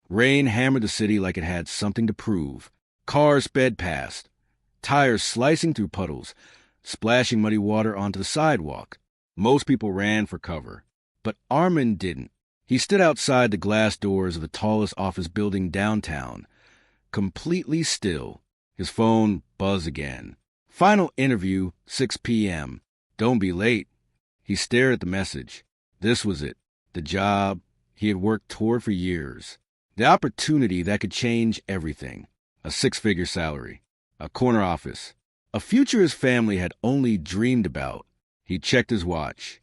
Rain hammered the city like it had something to prove. Cars sped past, tires slicing through puddles, splashing muddy water onto the sidewalk. Most people ran for cover, but Armin didn't. He stood outside the glass doors of the tallest office building downtown, completely still. His phone buzzed again. Final interview, 6 p.m. Don't be late. He stared at the message. This was it. The job he had worked toward for years. The opportunity that could change everything. A 6-figure salary. A corner office. A future his family had only dreamed about. He checked his watch.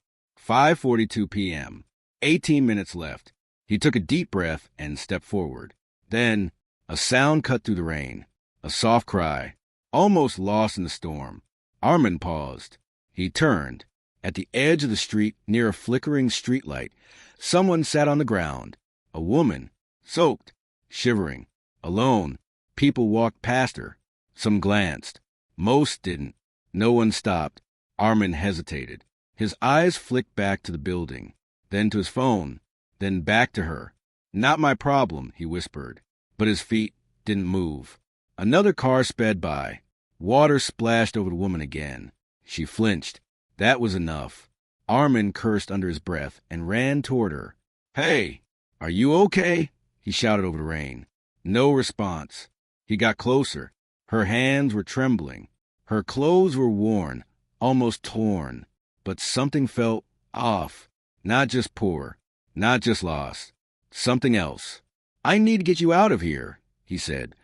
5:42 p.m. 18 minutes left. He took a deep breath and stepped forward. Then, a sound cut through the rain. A soft cry, almost lost in the storm. Armin paused. He turned. At the edge of the street, near a flickering streetlight, someone sat on the ground. A woman, soaked, shivering, alone. People walked past her. Some glanced. Most didn't. No one stopped. Armin hesitated. His eyes flicked back to the building, then to his phone, then back to her. Not my problem, he whispered. But his feet didn't move. Another car sped by. Water splashed over the woman again. She flinched. That was enough. Armin cursed under his breath and ran toward her. "Hey, are you okay?" he shouted over the rain. No response. He got closer. Her hands were trembling. Her clothes were worn, almost torn. But something felt off. Not just poor. Not just lost. Something else. "I need to get you out of here," he said,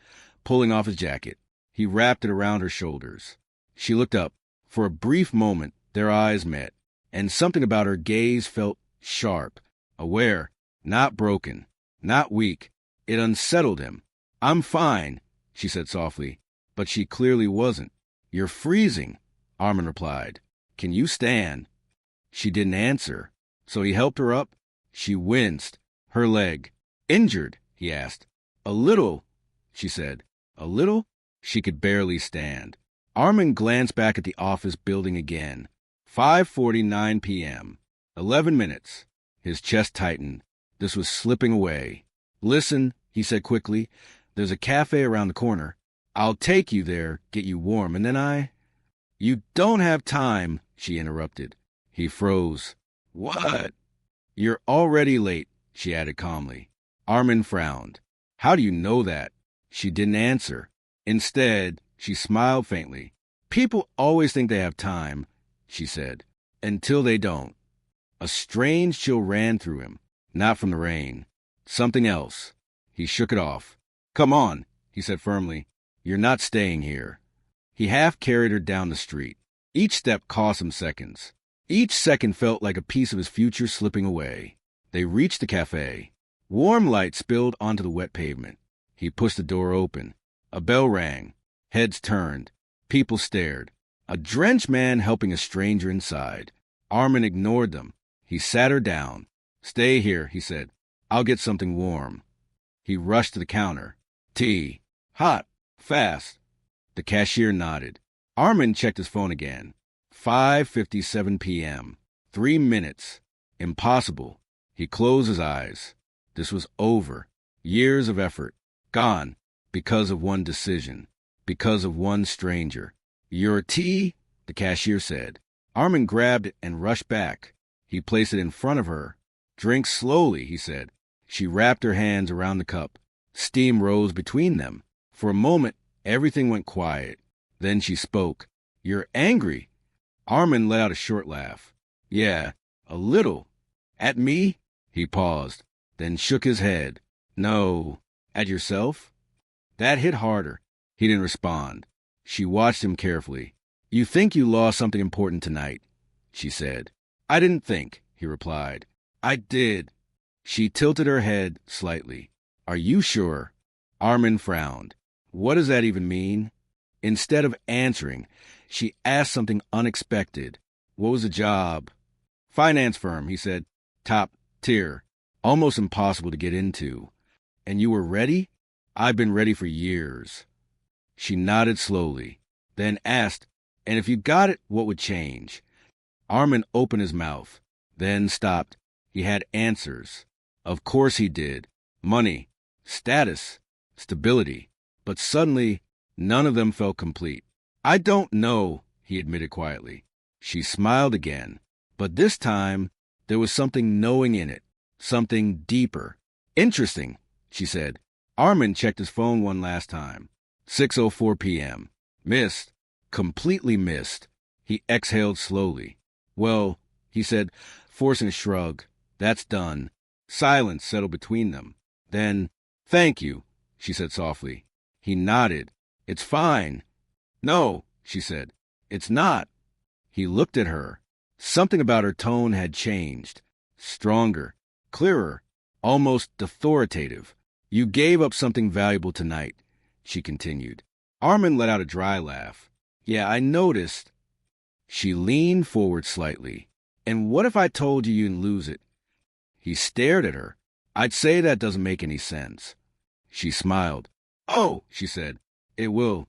pulling off his jacket. He wrapped it around her shoulders. She looked up. For a brief moment, their eyes met, and something about her gaze felt sharp, aware, not broken, not weak. It unsettled him. "I'm fine," she said softly, but she clearly wasn't. "You're freezing," Armin replied. "Can you stand?" She didn't answer, so he helped her up. She winced. Her leg. "Injured?" he asked. "A little," she said. "A little?" She could barely stand. Armin glanced back at the office building again. 5:49 p.m. 11 minutes. His chest tightened. This was slipping away. "Listen," he said quickly. "There's a cafe around the corner. I'll take you there, get you warm, and then "You don't have time," she interrupted. He froze. "What?" "You're already late," she added calmly. Armin frowned. "How do you know that?" She didn't answer. Instead, she smiled faintly. "People always think they have time," she said, "until they don't." A strange chill ran through him, not from the rain. Something else. He shook it off. "Come on," he said firmly. "You're not staying here." He half carried her down the street. Each step cost him seconds. Each second felt like a piece of his future slipping away. They reached the cafe. Warm light spilled onto the wet pavement. He pushed the door open. A bell rang. Heads turned. People stared. A drenched man helping a stranger inside. Armin ignored them. He sat her down. "Stay here," he said. "I'll get something warm." He rushed to the counter. "Tea. Hot. Fast." The cashier nodded. Armin checked his phone again. 5:57 p.m. 3 minutes. Impossible. He closed his eyes. This was over. Years of effort. Gone. Because of one decision. Because of one stranger. "Your tea?" the cashier said. Armin grabbed it and rushed back. He placed it in front of her. "Drink slowly," he said. She wrapped her hands around the cup. Steam rose between them. For a moment, everything went quiet. Then she spoke. "You're angry." Armin let out a short laugh. "Yeah, a little." "At me?" He paused, then shook his head. "No." "At yourself?" That hit harder. He didn't respond. She watched him carefully. "You think you lost something important tonight," she said. "I didn't think," he replied. "I did." She tilted her head slightly. "Are you sure?" Armin frowned. What does that even mean? Instead of answering, she asked something unexpected. What was the job? "Finance firm," he said. "Top tier. Almost impossible to get into." "And you were ready?" "I've been ready for years." She nodded slowly, then asked, "And if you got it, what would change?" Armin opened his mouth, then stopped. He had answers. Of course he did. Money. status, stability. But suddenly, none of them felt complete. I don't know, he admitted quietly. She smiled again, but this time there was something knowing in it, something deeper. Interesting, she said. Armin checked his phone one last time. 6:04 p.m. Missed. Completely missed. He exhaled slowly. Well, he said, forcing a shrug. That's done. Silence settled between them. Then, thank you, she said softly. He nodded. It's fine. No, she said. It's not. He looked at her. Something about her tone had changed. Stronger, clearer, almost authoritative. You gave up something valuable tonight, she continued. Armin let out a dry laugh. Yeah, I noticed. She leaned forward slightly. And what if I told you you'd lose it? He stared at her. I'd say that doesn't make any sense. She smiled. Oh, she said, it will.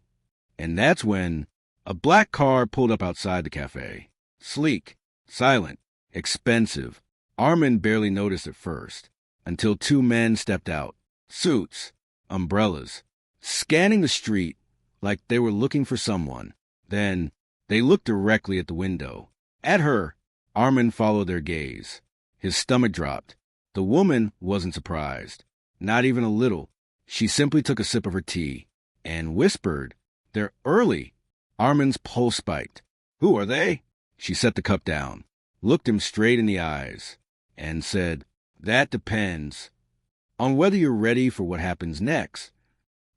And that's when a black car pulled up outside the cafe. Sleek, silent, expensive. Armin barely noticed at first, until two men stepped out. Suits, umbrellas, scanning the street like they were looking for someone. Then they looked directly at the window. At her. Armin followed their gaze. His stomach dropped. The woman wasn't surprised. Not even a little. She simply took a sip of her tea and whispered, They're early. Armin's pulse spiked. Who are they? She set the cup down, looked him straight in the eyes, and said, That depends on whether you're ready for what happens next.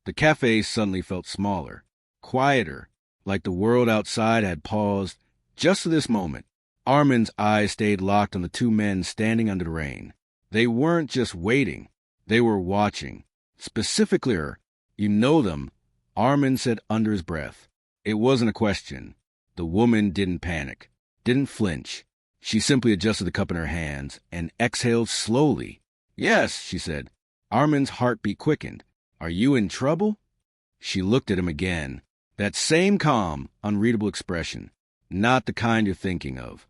The cafe suddenly felt smaller, quieter, like the world outside had paused just for this moment. Armin's eyes stayed locked on the two men standing under the rain. They weren't just waiting. They were watching. Specifically her. You know them, Armin said under his breath. It wasn't a question. The woman didn't panic, didn't flinch. She simply adjusted the cup in her hands and exhaled slowly. Yes, she said. Armin's heartbeat quickened. Are you in trouble? She looked at him again. That same calm, unreadable expression. Not the kind you're thinking of.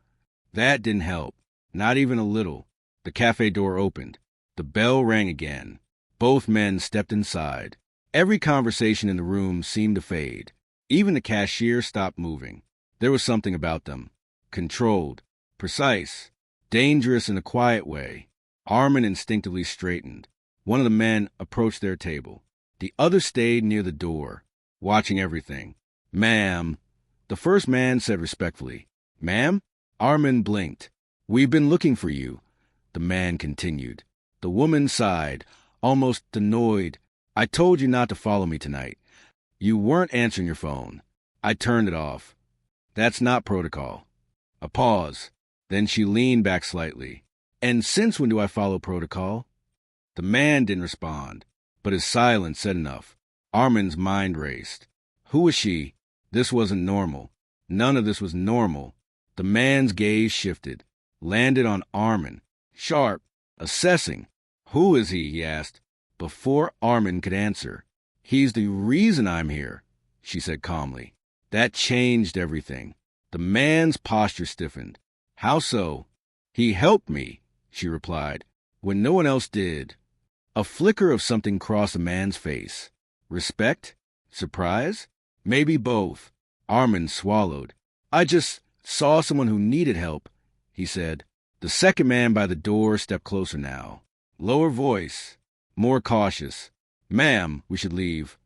That didn't help. Not even a little. The cafe door opened. The bell rang again. Both men stepped inside. Every conversation in the room seemed to fade. Even the cashier stopped moving. There was something about them. Controlled. Precise. Dangerous in a quiet way. Armin instinctively straightened. One of the men approached their table. The other stayed near the door, watching everything. Ma'am, the first man said respectfully. Ma'am? Armin blinked. We've been looking for you, the man continued. The woman sighed, almost annoyed. I told you not to follow me tonight. You weren't answering your phone. I turned it off. That's not protocol. A pause. Then she leaned back slightly. And since when do I follow protocol? The man didn't respond, but his silence said enough. Armin's mind raced. Who was she? This wasn't normal. None of this was normal. The man's gaze shifted, landed on Armin. Sharp, assessing. Who is he asked, before Armin could answer. He's the reason I'm here, she said calmly. That changed everything. The man's posture stiffened. How so? He helped me, she replied, when no one else did. A flicker of something crossed the man's face. Respect? Surprise? Maybe both. Armin swallowed. I just saw someone who needed help, he said. The second man by the door stepped closer now. Lower voice, more cautious. Ma'am, we should leave.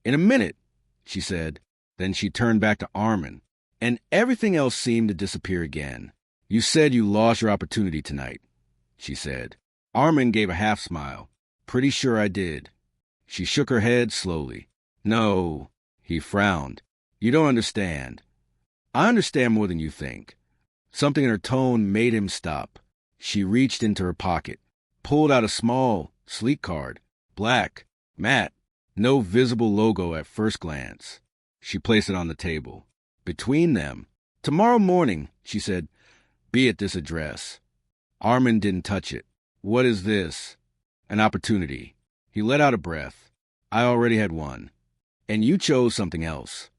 In a minute, she said. Then she turned back to Armin, and everything else seemed to disappear again. You said you lost your opportunity tonight, she said. Armin gave a half smile. Pretty sure I did. She shook her head slowly. No, he frowned. You don't understand. I understand more than you think. Something in her tone made him stop. She reached into her pocket, pulled out a small, sleek card, black, matte, no visible logo at first glance. She placed it on the table. Between them, tomorrow morning, she said, be at this address. Armin didn't touch it. What is this? An opportunity. He let out a breath. I already had one. And you chose something else.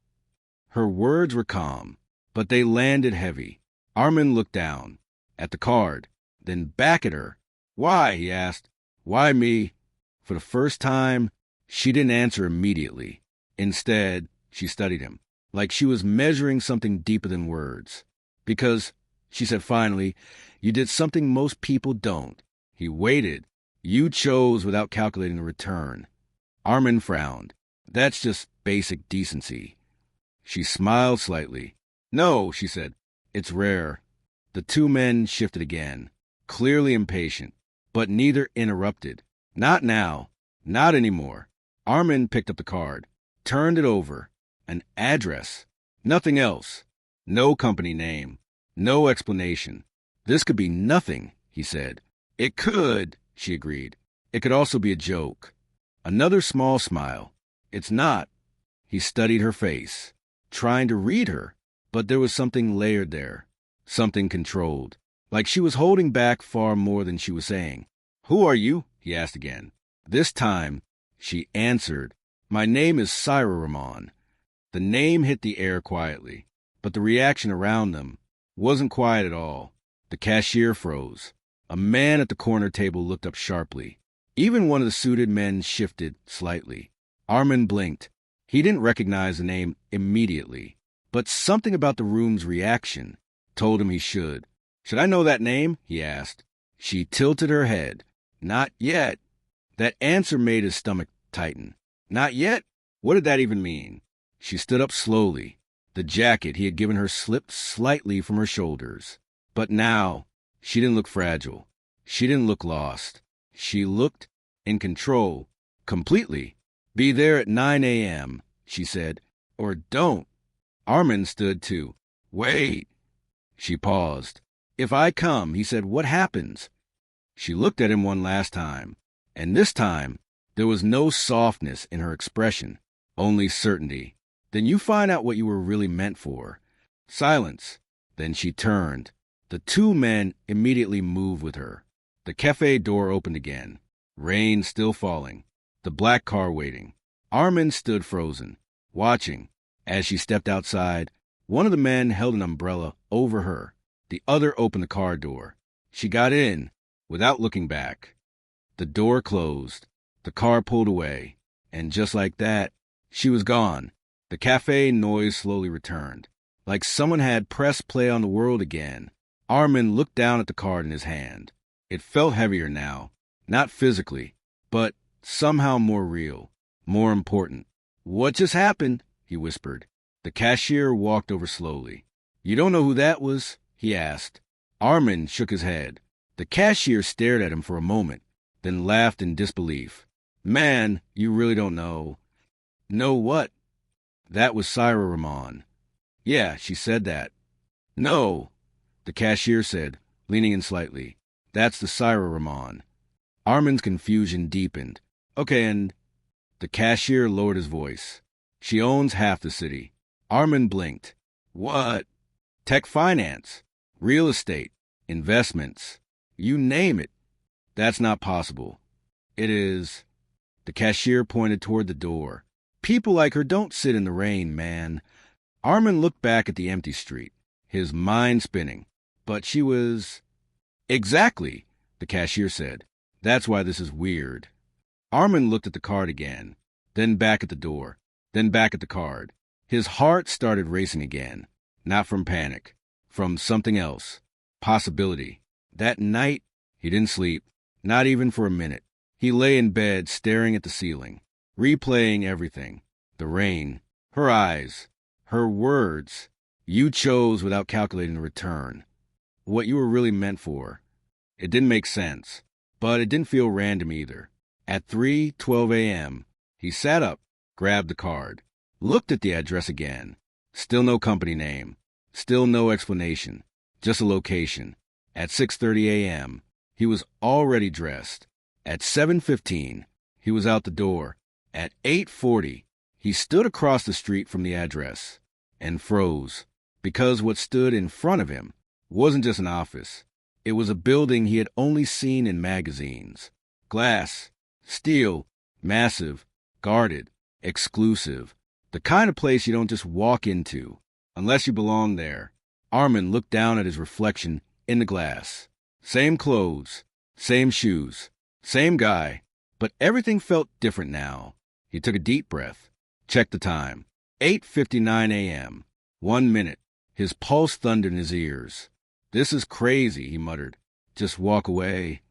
Her words were calm, but they landed heavy. Armin looked down, at the card, then back at her. Why? He asked. Why me? For the first time, she didn't answer immediately. Instead, she studied him, like she was measuring something deeper than words. Because, she said finally, you did something most people don't. He waited. You chose without calculating the return. Armin frowned. That's just basic decency. She smiled slightly. No, she said. It's rare. The two men shifted again, clearly impatient, but neither interrupted. Not now. Not anymore. Armin picked up the card, turned it over. An address. Nothing else. No company name. No explanation. This could be nothing, he said. It could, she agreed. It could also be a joke. Another small smile. It's not. He studied her face, trying to read her, but there was something layered there, something controlled, like she was holding back far more than she was saying. Who are you? He asked again. This time, she answered, My name is Syra Ramon. The name hit the air quietly, but the reaction around them wasn't quiet at all. The cashier froze. A man at the corner table looked up sharply. Even one of the suited men shifted slightly. Armin blinked. He didn't recognize the name immediately, but something about the room's reaction told him he should. Should I know that name? He asked. She tilted her head. Not yet. That answer made his stomach tighten. Not yet? What did that even mean? She stood up slowly. The jacket he had given her slipped slightly from her shoulders. But now, she didn't look fragile. She didn't look lost. She looked in control, completely. Be there at 9 a.m., she said. Or don't. Armin stood too. Wait. She paused. If I come, he said, what happens? She looked at him one last time, and this time there was no softness in her expression, only certainty. Then you find out what you were really meant for. Silence. Then she turned. The two men immediately moved with her. The cafe door opened again. Rain still falling. The black car waiting. Armin stood frozen, watching. As she stepped outside, one of the men held an umbrella over her. The other opened the car door. She got in, without looking back. The door closed. The car pulled away. And just like that, she was gone. The cafe noise slowly returned, like someone had pressed play on the world again. Armin looked down at the card in his hand. It felt heavier now, not physically, but somehow more real, more important. What just happened? He whispered. The cashier walked over slowly. You don't know who that was? He asked. Armin shook his head. The cashier stared at him for a moment, then laughed in disbelief. Man, you really don't know. Know what? That was Syra Ramon. Yeah, she said that. No, the cashier said, leaning in slightly. That's the Syra Ramon. Armin's confusion deepened. Okay, and... The cashier lowered his voice. She owns half the city. Armin blinked. What? Tech finance, real estate, investments. You name it. That's not possible. It is. The cashier pointed toward the door. People like her don't sit in the rain, man. Armin looked back at the empty street, his mind spinning. But she was... Exactly, the cashier said. That's why this is weird. Armin looked at the card again, then back at the door, then back at the card. His heart started racing again, not from panic, from something else. Possibility. That night, he didn't sleep, not even for a minute. He lay in bed staring at the ceiling, replaying everything. The rain, her eyes, her words. You chose without calculating the return. What you were really meant for. It didn't make sense, but it didn't feel random either. At 3:12 a.m., he sat up, grabbed the card, looked at the address again. Still no company name. Still no explanation. Just a location. At 6:30 a.m., he was already dressed. At 7:15, he was out the door. At 8:40, he stood across the street from the address and froze, because what stood in front of him wasn't just an office. It was a building he had only seen in magazines. Glass, steel, massive, guarded, exclusive. The kind of place you don't just walk into, unless you belong there. Armin looked down at his reflection in the glass. Same clothes, same shoes, same guy, But everything felt different now. He took a deep breath, checked the time. 8:59 a.m. 1 minute. His pulse thundered in his ears. "This is crazy," he muttered. "Just walk away."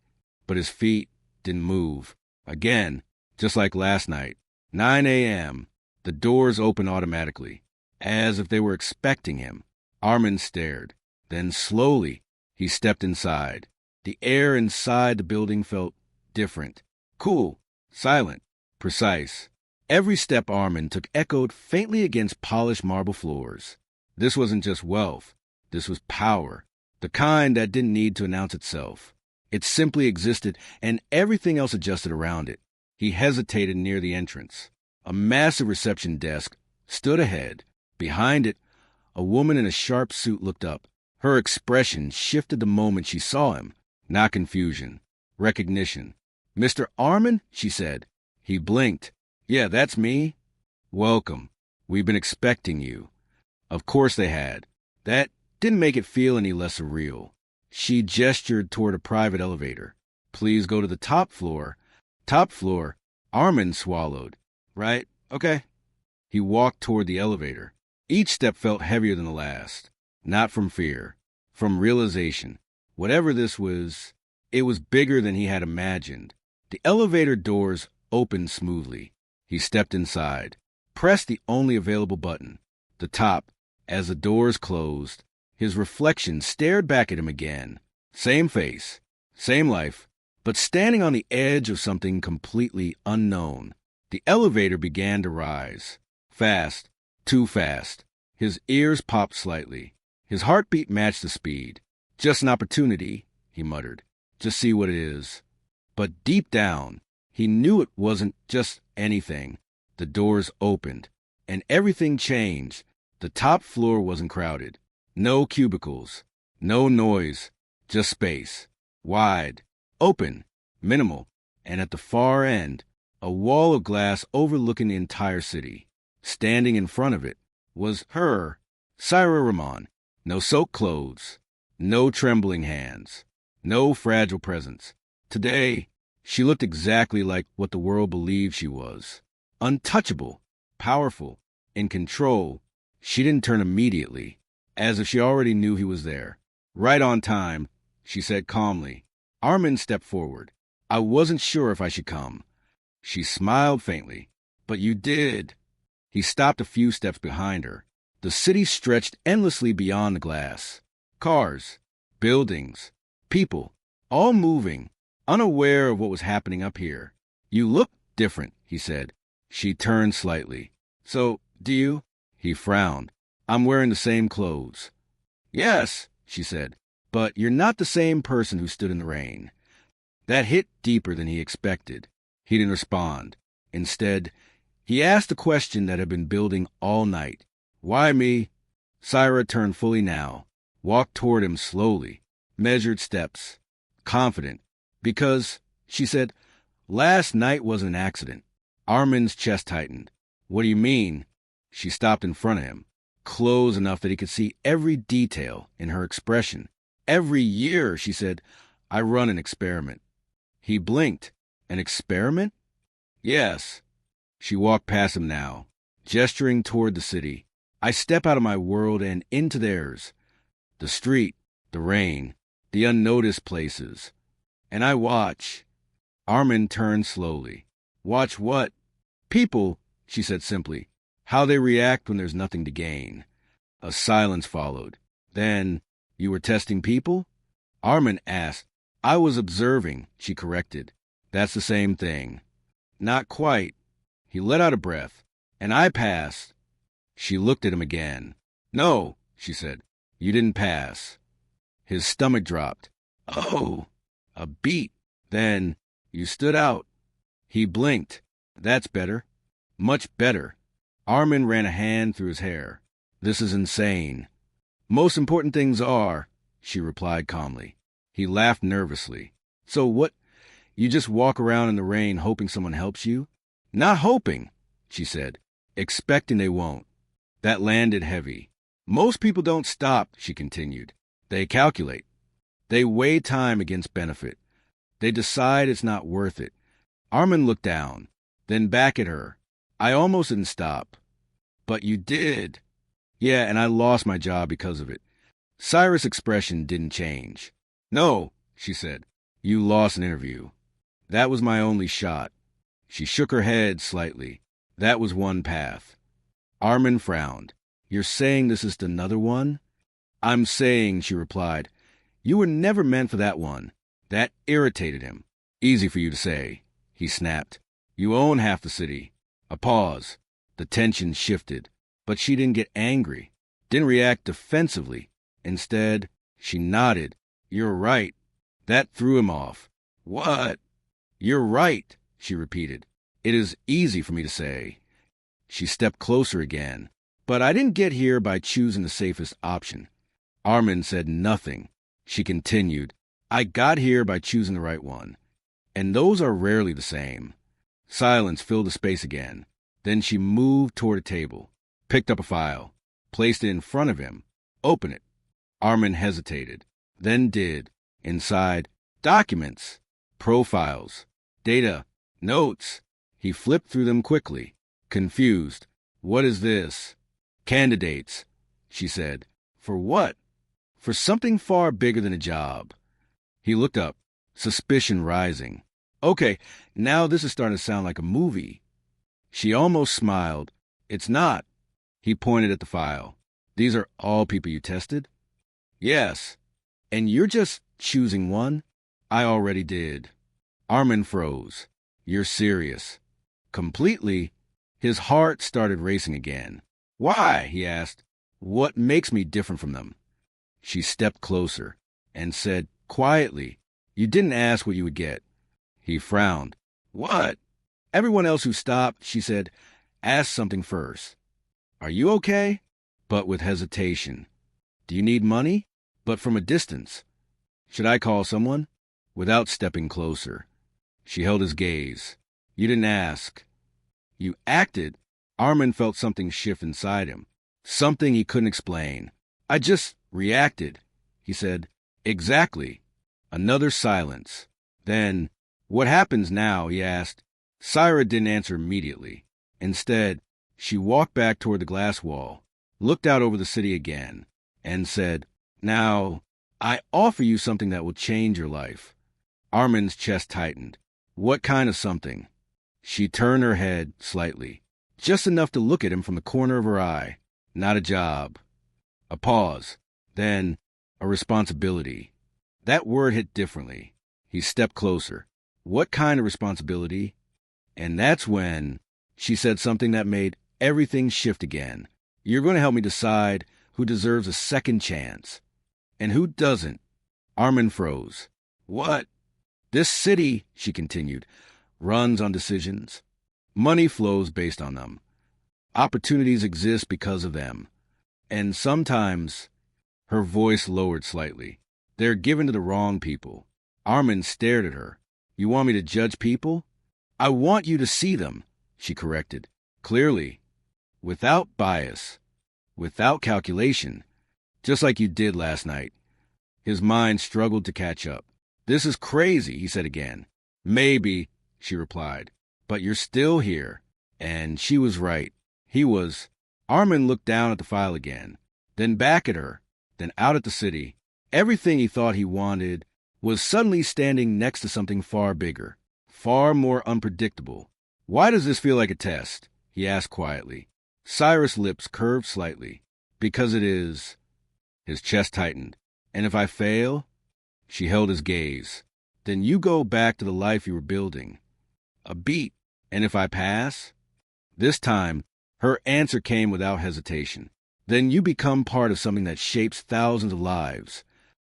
But his feet didn't move. Again, just like last night. 9 a.m. The doors opened automatically, as if they were expecting him. Armin stared. Then slowly, he stepped inside. The air inside the building felt different. Cool, silent, precise. Every step Armin took echoed faintly against polished marble floors. This wasn't just wealth. This was power. The kind that didn't need to announce itself. It simply existed, and everything else adjusted around it. He hesitated near the entrance. A massive reception desk stood ahead. Behind it, a woman in a sharp suit looked up. Her expression shifted the moment she saw him. Not confusion. Recognition. "Mr. Armin?" she said. He blinked. "Yeah, that's me." "Welcome. We've been expecting you." Of course they had. That didn't make it feel any less surreal. She gestured toward a private elevator. "Please go to the top floor." "Top floor?" Armin swallowed. "Right, okay." He walked toward the elevator. Each step felt heavier than the last. Not from fear. From realization. Whatever this was, it was bigger than he had imagined. The elevator doors opened smoothly. He stepped inside. Pressed the only available button. The top. As the doors closed, his reflection stared back at him again. Same face. Same life. But standing on the edge of something completely unknown. The elevator began to rise. Fast. Too fast. His ears popped slightly. His heartbeat matched the speed. "Just an opportunity," he muttered. "Just see what it is." But deep down, he knew it wasn't just anything. The doors opened, and everything changed. The top floor wasn't crowded. No cubicles. No noise. Just space. Wide. Open. Minimal. And at the far end, a wall of glass overlooking the entire city. Standing in front of it was her, Syra Ramon. No soaked clothes. No trembling hands. No fragile presence. Today, she looked exactly like what the world believed she was. Untouchable. Powerful. In control. She didn't turn immediately, as if she already knew he was there. "Right on time," she said calmly. Armin stepped forward. "I wasn't sure if I should come." She smiled faintly. "But you did." He stopped a few steps behind her. The city stretched endlessly beyond the glass. Cars, buildings, people, all moving, unaware of what was happening up here. "You look different," he said. She turned slightly. "So, do you?" He frowned. "I'm wearing the same clothes." "Yes," she said, "but you're not the same person who stood in the rain." That hit deeper than he expected. He didn't respond. Instead, he asked a question that had been building all night. "Why me?" Syra turned fully now, walked toward him slowly, measured steps, confident. "Because," she said, "last night was an accident." Armin's chest tightened. "What do you mean?" She stopped in front of him, close enough that he could see every detail in her expression. "Every year," she said, "I run an experiment." He blinked. "An experiment?" "Yes." She walked past him now, gesturing toward the city. "I step out of my world and into theirs. The street, the rain, the unnoticed places. And I watch." Armin turned slowly. "Watch what?" "People," she said simply. "How they react when there's nothing to gain." A silence followed. Then, "You were testing people?" Armin asked. "I was observing," she corrected. "That's the same thing." "Not quite." He let out a breath. "And I passed." She looked at him again. "No," she said. "You didn't pass." His stomach dropped. "Oh." A beat. Then, "You stood out." He blinked. "That's better." "Much better." Armin ran a hand through his hair. "This is insane." "Most important things are," she replied calmly. He laughed nervously. "So what? You just walk around in the rain hoping someone helps you?" "Not hoping," she said, "expecting they won't." That landed heavy. "Most people don't stop," she continued. "They calculate. They weigh time against benefit. They decide it's not worth it. Armin looked down, then back at her. I almost didn't stop. But you did. Yeah, and I lost my job because of it. Cyrus' expression didn't change. No, she said. You lost an interview. That was my only shot. She shook her head slightly. That was one path. Armin frowned. You're saying this is another one? I'm saying, she replied, you were never meant for that one. That irritated him. Easy for you to say, he snapped. You own half the city. A pause. The tension shifted. But she didn't get angry, didn't react defensively. Instead, she nodded. You're right. That threw him off. What? You're right, she repeated. It is easy for me to say. She stepped closer again. But I didn't get here by choosing the safest option. Armin said nothing. She continued. I got here by choosing the right one. And those are rarely the same. Silence filled the space again. Then she moved toward a table, picked up a file, placed it in front of him. Open it. Armin hesitated, then did. Inside, documents, profiles, data, notes. He flipped through them quickly, confused. What is this? Candidates, she said. For what? For something far bigger than a job. He looked up, suspicion rising. Okay, now this is starting to sound like a movie. She almost smiled. It's not. He pointed at the file. These are all people you tested? Yes. And you're just choosing one? I already did. Armin froze. You're serious. Completely. His heart started racing again. Why? He asked. What makes me different from them? She stepped closer and said quietly, you didn't ask what you would get. He frowned. What? Everyone else who stopped, she said, asked something first. Are you okay? But with hesitation. Do you need money? But from a distance. Should I call someone? Without stepping closer. She held his gaze. You didn't ask. You acted. Armin felt something shift inside him. Something he couldn't explain. I just reacted, he said. Exactly. Another silence. Then, what happens now, he asked. Syra didn't answer immediately. Instead, she walked back toward the glass wall, looked out over the city again, and said, Now, I offer you something that will change your life. Armin's chest tightened. What kind of something? She turned her head slightly, just enough to look at him from the corner of her eye. Not a job. A pause. Then, a responsibility. That word hit differently. He stepped closer. What kind of responsibility? And that's when she said something that made everything shift again. You're going to help me decide who deserves a second chance and who doesn't. Armin froze. What? This city, she continued, runs on decisions. Money flows based on them. Opportunities exist because of them. And sometimes, her voice lowered slightly, they're given to the wrong people. Armin stared at her. You want me to judge people? I want you to see them, she corrected, clearly, without bias, without calculation, just like you did last night. His mind struggled to catch up. This is crazy, he said again. Maybe, she replied, but you're still here. And she was right. He was. Armin looked down at the file again, then back at her, then out at the city. Everything he thought he wanted was suddenly standing next to something far bigger, far more unpredictable. Why does this feel like a test? He asked quietly. Cyrus' lips curved slightly. Because it is. His chest tightened. And if I fail? She held his gaze. Then you go back to the life you were building. A beat. And if I pass? This time, her answer came without hesitation. Then you become part of something that shapes thousands of lives.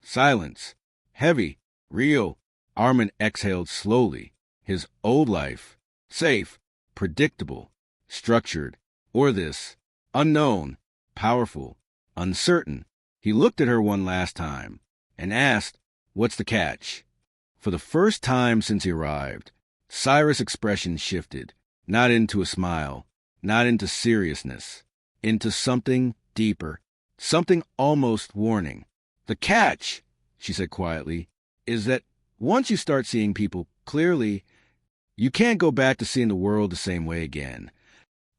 Silence. Heavy. Real. Armin exhaled slowly. His old life. Safe. Predictable. Structured. Or this. Unknown. Powerful. Uncertain. He looked at her one last time and asked, What's the catch? For the first time since he arrived, Cyrus' expression shifted, not into a smile, not into seriousness, into something deeper, something almost warning. The catch, she said quietly, is that once you start seeing people clearly, You can't go back to seeing the world the same way again.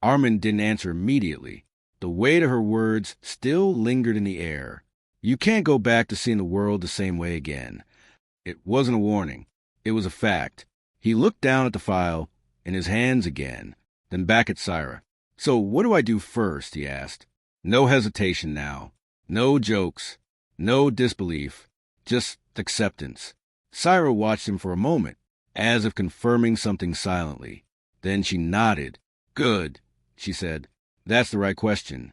Armin didn't answer immediately. The weight of her words still lingered in the air. You can't go back to seeing the world the same way again. It wasn't a warning. It was a fact. He looked down at the file, in his hands again, then back at Syra. So what do I do first? He asked. No hesitation now. No jokes. No disbelief. Just acceptance. Syra watched him for a moment, as if confirming something silently. Then she nodded. Good, she said. That's the right question.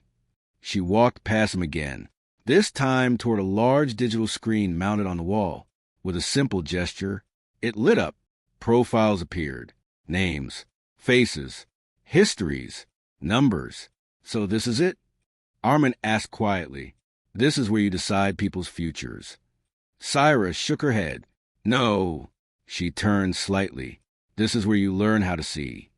She walked past him again, this time toward a large digital screen mounted on the wall. With a simple gesture, it lit up. Profiles appeared. Names, faces, histories, numbers. So this is it? Armin asked quietly. This is where you decide people's futures. Syra shook her head. No. She turned slightly. This is where you learn how to see.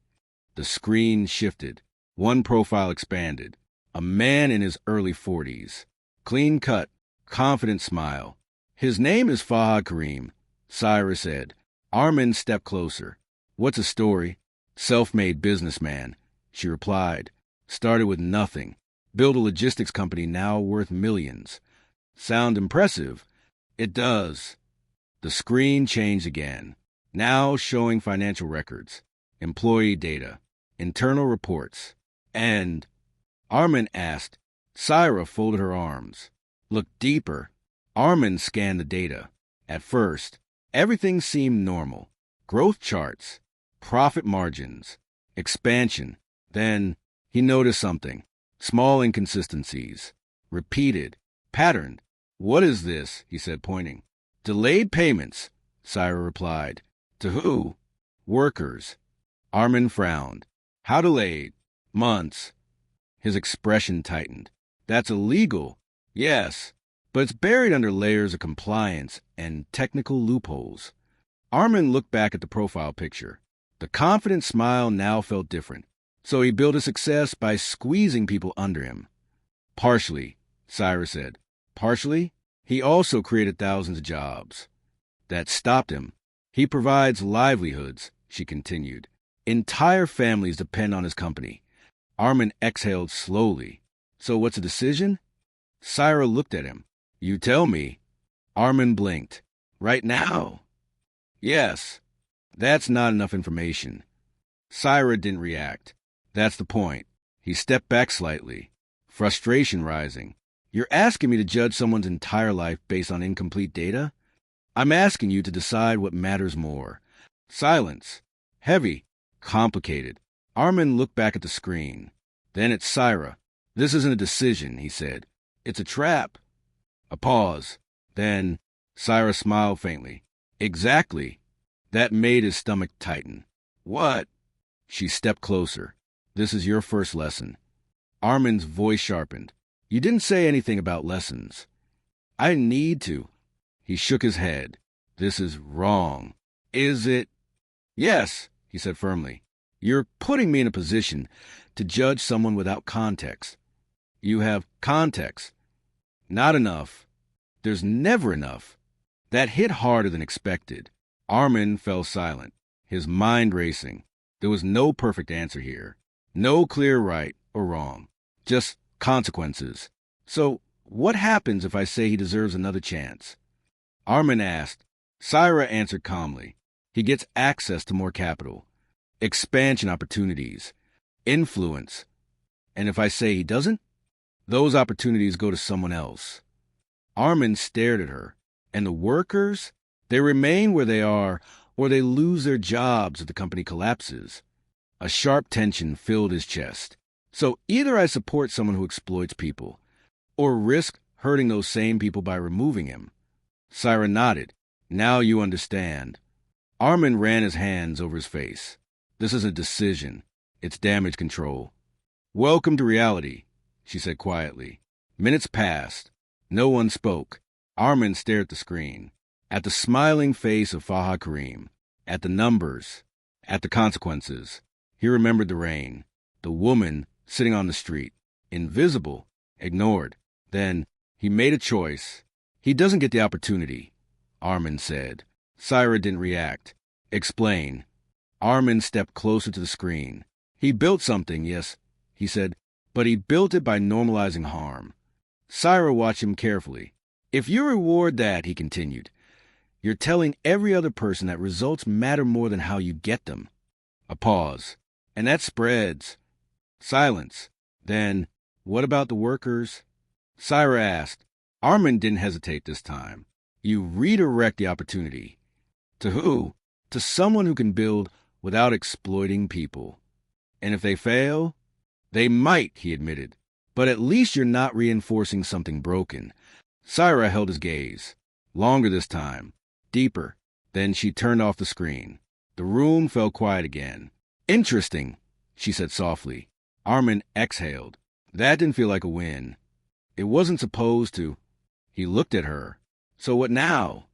The screen shifted. One profile expanded. A man in his early 40s. Clean cut, confident smile. His name is Fahad Karim, Syra said. Armin stepped closer. What's a story? Self-made businessman, she replied. Started with nothing. Built a logistics company now worth millions. Sound impressive? It does. The screen changed again, now showing financial records, employee data, internal reports, and... Armin asked. Syra folded her arms. Look deeper. Armin scanned the data. At first, everything seemed normal. Growth charts, profit margins, expansion. Then he noticed something. Small inconsistencies. Repeated. Patterned. What is this? He said, pointing. Delayed payments, Syra replied. To who? Workers. Armin frowned. How delayed? Months. His expression tightened. That's illegal. Yes, but it's buried under layers of compliance and technical loopholes. Armin looked back at the profile picture. The confident smile now felt different. So he built his success by squeezing people under him. Partially, Syra said. Partially, he also created thousands of jobs. That stopped him. He provides livelihoods, she continued. Entire families depend on his company. Armin exhaled slowly. So what's the decision? Syra looked at him. You tell me. Armin blinked. Right now? Yes. That's not enough information. Syra didn't react. That's the point. He stepped back slightly, frustration rising. You're asking me to judge someone's entire life based on incomplete data? I'm asking you to decide what matters more. Silence. Heavy. Complicated. Armin looked back at the screen. Then at Syra. This isn't a decision, he said. It's a trap. A pause. Then Syra smiled faintly. Exactly. That made his stomach tighten. What? She stepped closer. This is your first lesson. Armin's voice sharpened. You didn't say anything about lessons. I need to. He shook his head. This is wrong. Is it? Yes, he said firmly. You're putting me in a position to judge someone without context. You have context. Not enough. There's never enough. That hit harder than expected. Armin fell silent, his mind racing. There was no perfect answer here. No clear right or wrong. Just consequences. So, what happens if I say he deserves another chance? Armin asked. Syra answered calmly. He gets access to more capital, expansion opportunities, influence. And if I say he doesn't, those opportunities go to someone else. Armin stared at her. And the workers? They remain where they are, or they lose their jobs if the company collapses. A sharp tension filled his chest. So either I support someone who exploits people, or risk hurting those same people by removing him. Syra nodded. Now you understand. Armin ran his hands over his face. This is a decision. It's damage control. Welcome to reality, she said quietly. Minutes passed. No one spoke. Armin stared at the screen, at the smiling face of Fahad Karim, at the numbers, at the consequences. He remembered the rain, the woman sitting on the street, invisible, ignored. Then he made a choice. He doesn't get the opportunity, Armin said. Syra didn't react. Explain. Armin stepped closer to the screen. He built something, yes, he said, but he built it by normalizing harm. Syra watched him carefully. If you reward that, he continued, you're telling every other person that results matter more than how you get them. A pause. And that spreads. Silence. Then, what about the workers? Syra asked. Armin didn't hesitate this time. You redirect the opportunity. To who? To someone who can build without exploiting people. And if they fail? They might, he admitted. But at least you're not reinforcing something broken. Syra held his gaze. Longer this time. Deeper. Then she turned off the screen. The room fell quiet again. Interesting, she said softly. Armin exhaled. That didn't feel like a win. It wasn't supposed to. He looked at her. So what now?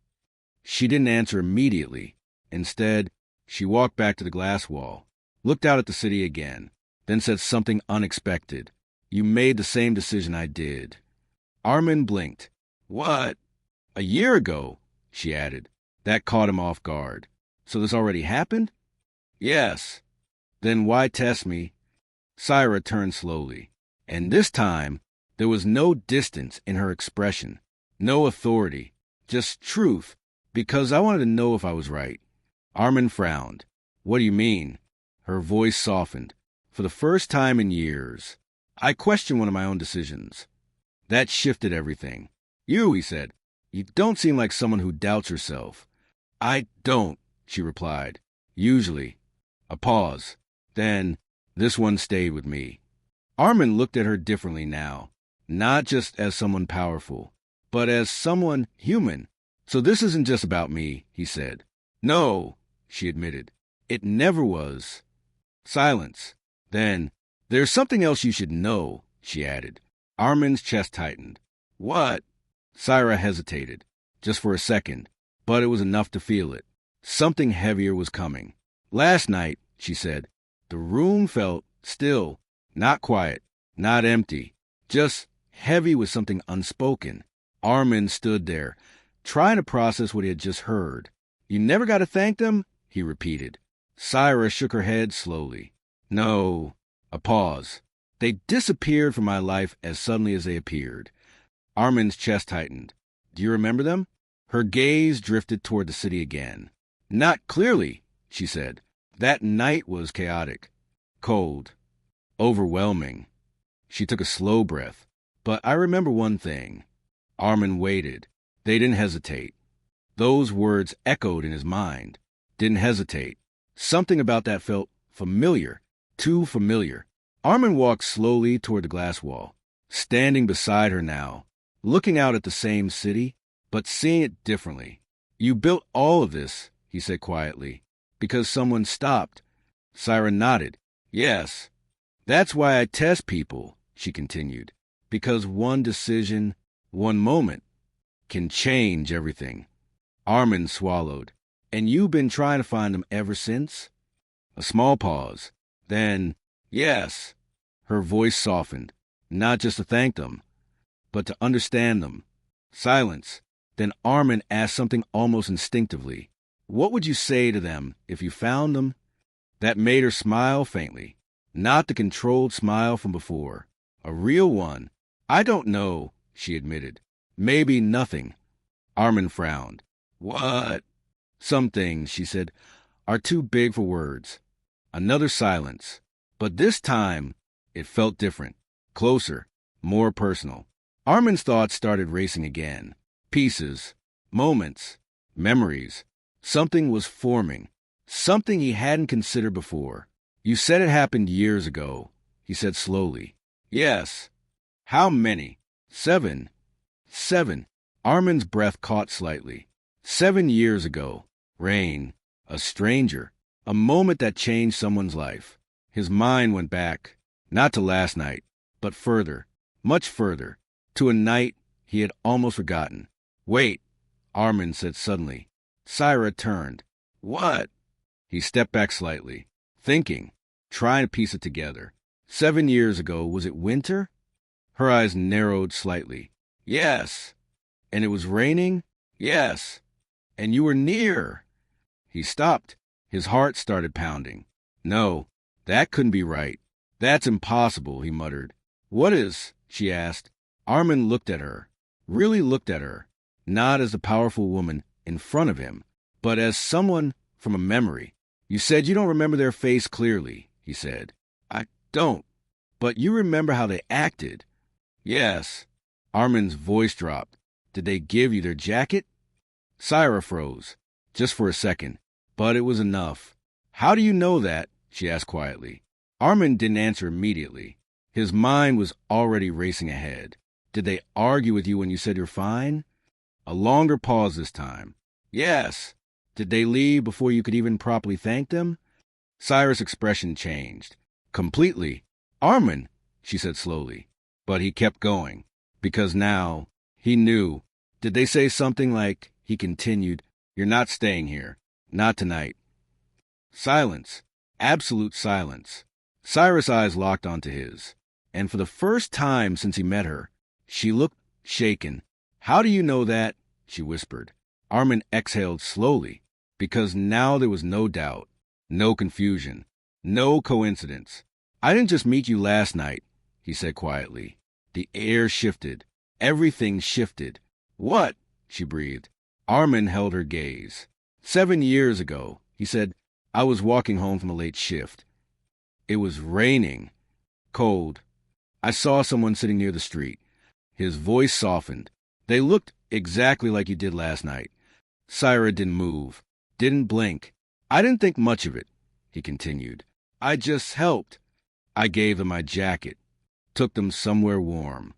She didn't answer immediately. Instead, she walked back to the glass wall, looked out at the city again, then said something unexpected. You made the same decision I did. Armin blinked. What? A year ago, she added. That caught him off guard. So this already happened? Yes. Then why test me? Syra turned slowly, and this time there was no distance in her expression, no authority, just truth, because I wanted to know if I was right. Armin frowned. What do you mean? Her voice softened. For the first time in years, I questioned one of my own decisions. That shifted everything. You, he said, you don't seem like someone who doubts herself. I don't, she replied. Usually. A pause. Then, this one stayed with me. Armin looked at her differently now, not just as someone powerful, but as someone human. So this isn't just about me, he said. No, she admitted. It never was. Silence. Then, there's something else you should know, she added. Armin's chest tightened. What? Syra hesitated, just for a second, but it was enough to feel it. Something heavier was coming. Last night, she said, the room felt still, not quiet, not empty, just heavy with something unspoken. Armin stood there, trying to process what he had just heard. You never got to thank them? He repeated. Syra shook her head slowly. No. A pause. They disappeared from my life as suddenly as they appeared. Armin's chest tightened. Do you remember them? Her gaze drifted toward the city again. Not clearly, she said. That night was chaotic, cold, overwhelming. She took a slow breath. But I remember one thing. Armin waited. They didn't hesitate. Those words echoed in his mind. Didn't hesitate. Something about that felt familiar, too familiar. Armin walked slowly toward the glass wall, standing beside her now, looking out at the same city, but seeing it differently. You built all of this, he said quietly, because someone stopped. Syra nodded. Yes. That's why I test people, she continued, because one decision, one moment, can change everything. Armin swallowed. And you've been trying to find them ever since? A small pause. Then, yes. Her voice softened, not just to thank them, but to understand them. Silence. Then Armin asked something almost instinctively. What would you say to them if you found them? That made her smile faintly, not the controlled smile from before. A real one. I don't know, she admitted. Maybe nothing. Armin frowned. What? Some things, she said, are too big for words. Another silence. But this time, it felt different, closer, more personal. Armin's thoughts started racing again. Pieces, moments, memories. Something was forming, something he hadn't considered before. You said it happened years ago, he said slowly. Yes. How many? 7. 7. Armin's breath caught slightly. 7 years ago. Rain. A stranger. A moment that changed someone's life. His mind went back, not to last night, but further, much further, to a night he had almost forgotten. Wait, Armin said suddenly. Syra turned. What? He stepped back slightly, thinking, trying to piece it together. 7 years ago, was it winter? Her eyes narrowed slightly. Yes. And it was raining? Yes. And you were near. He stopped, His heart started pounding. No, that couldn't be right. That's impossible, he muttered. What is? She asked. Armin looked at her, really looked at her, not as the powerful woman in front of him, but as someone from a memory. You said you don't remember their face clearly, he said. I don't. But you remember how they acted. Yes. Armin's voice dropped. Did they give you their jacket? Syra froze, just for a second, but it was enough. How do you know that? She asked quietly. Armin didn't answer immediately. His mind was already racing ahead. Did they argue with you when you said you're fine? A longer pause this time. Yes. Did they leave before you could even properly thank them? Syra's expression changed. Completely. Armin, she said slowly. But he kept going, because now he knew. Did they say something like, he continued, you're not staying here. Not tonight. Silence. Absolute silence. Syra's eyes locked onto his, and for the first time since he met her, she looked shaken. How do you know that? She whispered. Armin exhaled slowly, because now there was no doubt, no confusion, no coincidence. I didn't just meet you last night, he said quietly. The air shifted. Everything shifted. What? She breathed. Armin held her gaze. 7 years ago, he said, I was walking home from a late shift. It was raining. Cold. I saw someone sitting near the street. His voice softened. They looked exactly like you did last night. Syra didn't move, didn't blink. I didn't think much of it, he continued. I just helped. I gave them my jacket, took them somewhere warm.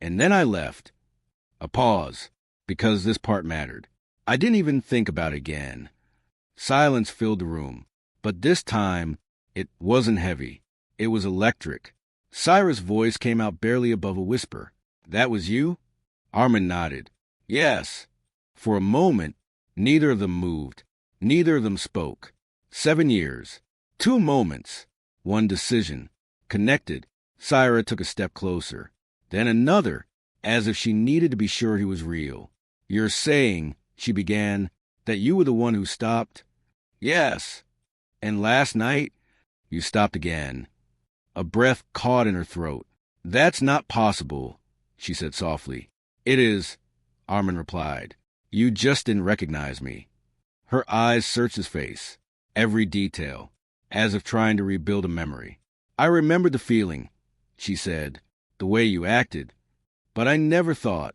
And then I left. A pause, because this part mattered. I didn't even think about it again. Silence filled the room, but this time it wasn't heavy. It was electric. Syra's voice came out barely above a whisper. That was you? Armin nodded. Yes. For a moment, neither of them moved. Neither of them spoke. 7 years. 2 moments. 1 decision. Connected. Syra took a step closer. Then another, as if she needed to be sure he was real. You're saying, she began, that you were the one who stopped? Yes. And last night, you stopped again. A breath caught in her throat. That's not possible, she said softly. It is, Armin replied. You just didn't recognize me. Her eyes searched his face, every detail, as if trying to rebuild a memory. I remembered the feeling, she said, the way you acted. But I never thought.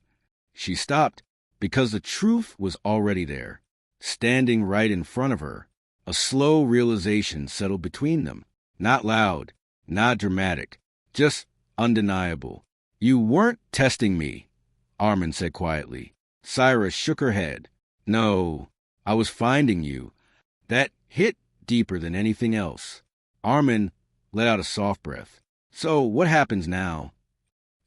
She stopped, because the truth was already there, standing right in front of her. A slow realization settled between them. Not loud, not dramatic, just undeniable. You weren't testing me, Armin said quietly. Syra shook her head. No, I was finding you. That hit deeper than anything else. Armin let out a soft breath. So what happens now?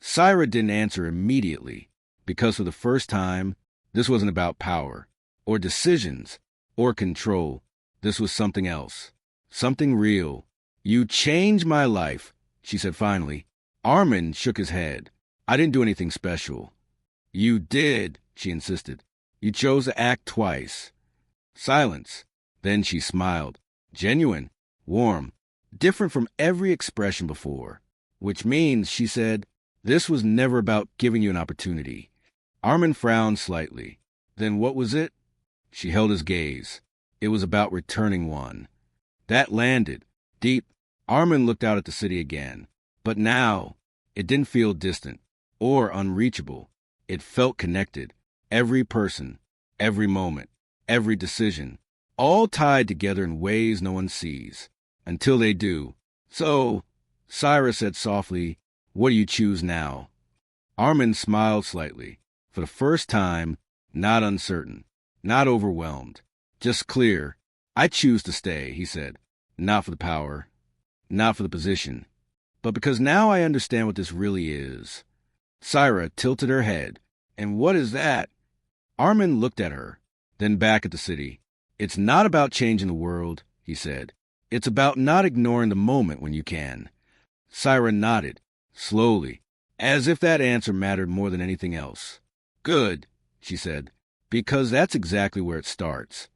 Syra didn't answer immediately, because for the first time, this wasn't about power, or decisions, or control. This was something else, something real. You changed my life, she said finally. Armin shook his head. I didn't do anything special. You did, she insisted. You chose to act twice. Silence. Then she smiled. Genuine, warm, different from every expression before. Which means, she said, this was never about giving you an opportunity. Armin frowned slightly. Then what was it? She held his gaze. It was about returning one. That landed. Deep. Armin looked out at the city again. But now, it didn't feel distant or unreachable. It felt connected. Every person, every moment, every decision, all tied together in ways no one sees. Until they do. So, Syra said softly, what do you choose now? Armin smiled slightly. For the first time, not uncertain, not overwhelmed, just clear. I choose to stay, he said. Not for the power, not for the position, but because now I understand what this really is. Syra tilted her head. And what is that? Armin looked at her, then back at the city. It's not about changing the world, he said. It's about not ignoring the moment when you can. Syra nodded, slowly, as if that answer mattered more than anything else. Good, she said, because that's exactly where it starts.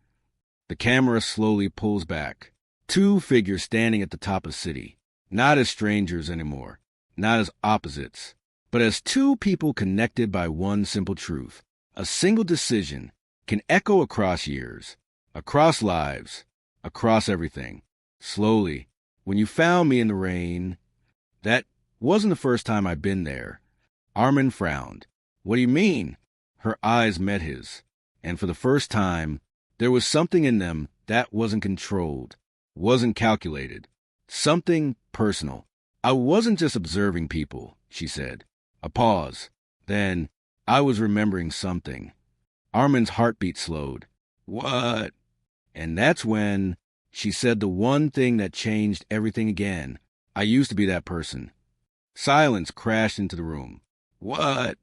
The camera slowly pulls back. Two figures standing at the top of the city, not as strangers anymore, not as opposites, but as two people connected by one simple truth. A single decision can echo across years, across lives, across everything. Slowly, when you found me in the rain, that wasn't the first time I'd been there. Armin frowned. What do you mean? Her eyes met his, and for the first time, there was something in them that wasn't controlled, wasn't calculated, something personal. I wasn't just observing people, she said. A pause. Then, I was remembering something. Armin's heartbeat slowed. What? And that's when she said the one thing that changed everything again. I used to be that person. Silence crashed into the room. What?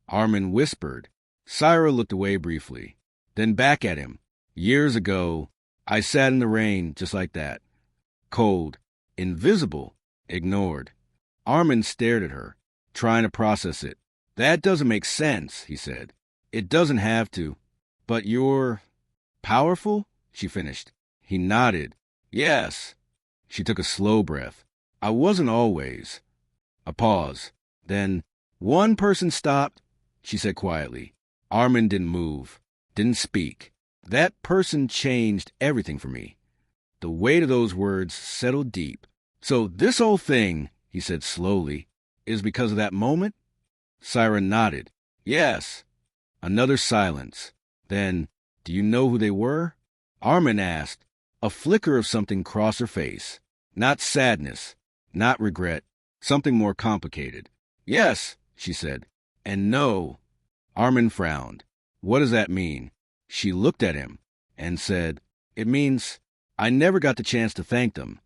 Armin whispered. Syra looked away briefly, then back at him. Years ago, I sat in the rain just like that. Cold, invisible, ignored. Armin stared at her, trying to process it. That doesn't make sense, he said. It doesn't have to. But you're powerful? She finished. He nodded. Yes. She took a slow breath. I wasn't always. A pause. Then, one person stopped, she said quietly. Armin didn't move, didn't speak. That person changed everything for me. The weight of those words settled deep. So this whole thing, he said slowly, is because of that moment? Syra nodded. Yes. Another silence. Then, do you know who they were? Armin asked. A flicker of something crossed her face. Not sadness, not regret, something more complicated. Yes, she said. And no. Armin frowned. What does that mean? She looked at him and said, It means I never got the chance to thank them.